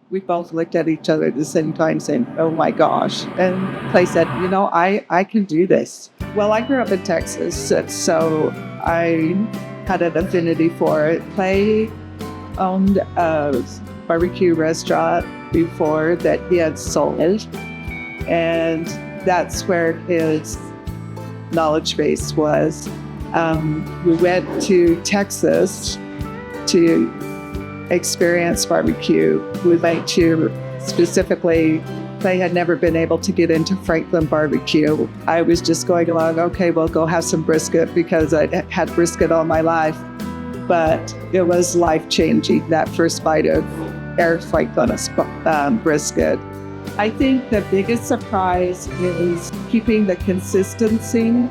We both looked at each other at the same time saying, oh my gosh. And Clay said, I can do this. Well, I grew up in Texas, so I had an affinity for it. Clay owned a barbecue restaurant before that he had sold. And that's where his knowledge base was. We went to Texas to experience barbecue. We went to specifically, they had never been able to get into Franklin barbecue. I was just going along, okay, we'll go have some brisket because I had brisket all my life. But it was life-changing, that first bite of Eric Franklin's brisket. I think the biggest surprise is keeping the consistency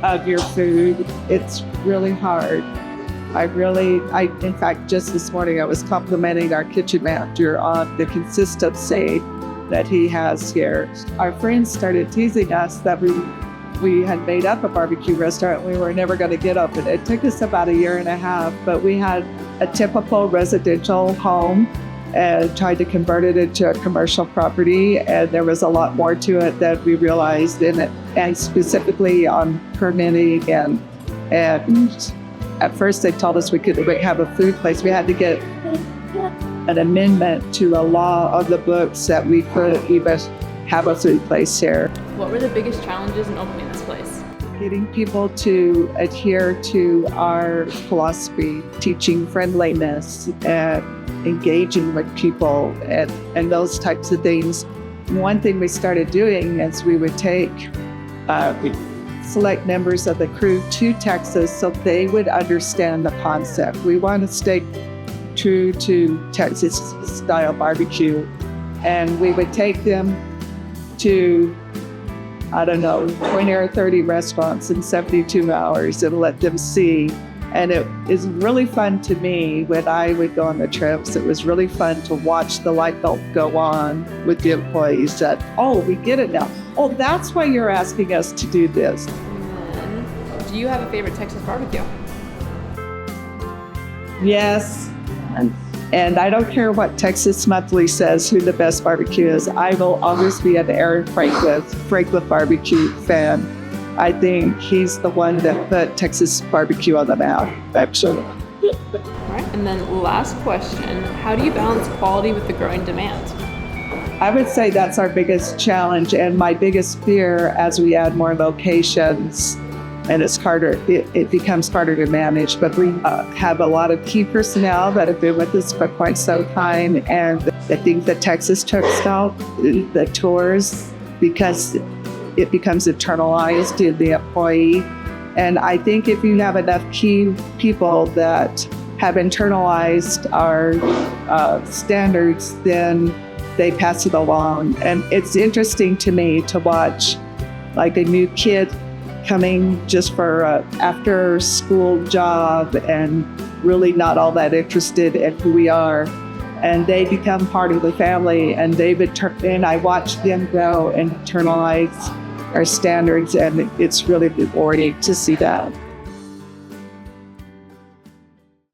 of your food. It's really hard. In fact, just this morning I was complimenting our kitchen manager on the consistency that he has here. Our friends started teasing us that we had made up a barbecue restaurant. We were never going to get open. It took us about 1.5 years, but we had a typical residential home and tried to convert it into a commercial property. And there was a lot more to it that we realized in it, and specifically on permitting and at first they told us we could have a food place. We had to get an amendment to a law on the books that we could even have a food place here. What were the biggest challenges in opening this place? Getting people to adhere to our philosophy, teaching friendliness and engaging with people and those types of things. One thing we started doing is we would take select members of the crew to Texas so they would understand the concept. We want to stay true to Texas style barbecue, and we would take them to 20 or 30 restaurants in 72 hours and let them see. And it is really fun to me when I would go on the trips. It was really fun to watch the light bulb go on with the employees that, oh, we get it now. Oh, that's why you're asking us to do this. Do you have a favorite Texas barbecue? Yes. And I don't care what Texas Monthly says who the best barbecue is. I will always be an Eric Franklin barbecue fan. I think he's the one that put Texas barbecue on the map, actually. All right, and then last question, how do you balance quality with the growing demand? I would say that's our biggest challenge and my biggest fear as we add more locations. And it's harder, it becomes harder to manage. But we have a lot of key personnel that have been with us for quite some time. And I think the Texas truck stop, the tours, because it becomes internalized in the employee. And I think if you have enough key people that have internalized our standards, then they pass it along. And it's interesting to me to watch like a new kid coming just for an after school job and really not all that interested in who we are. And they become part of the family, and I watch them grow and internalize our standards, and it's really rewarding to see that.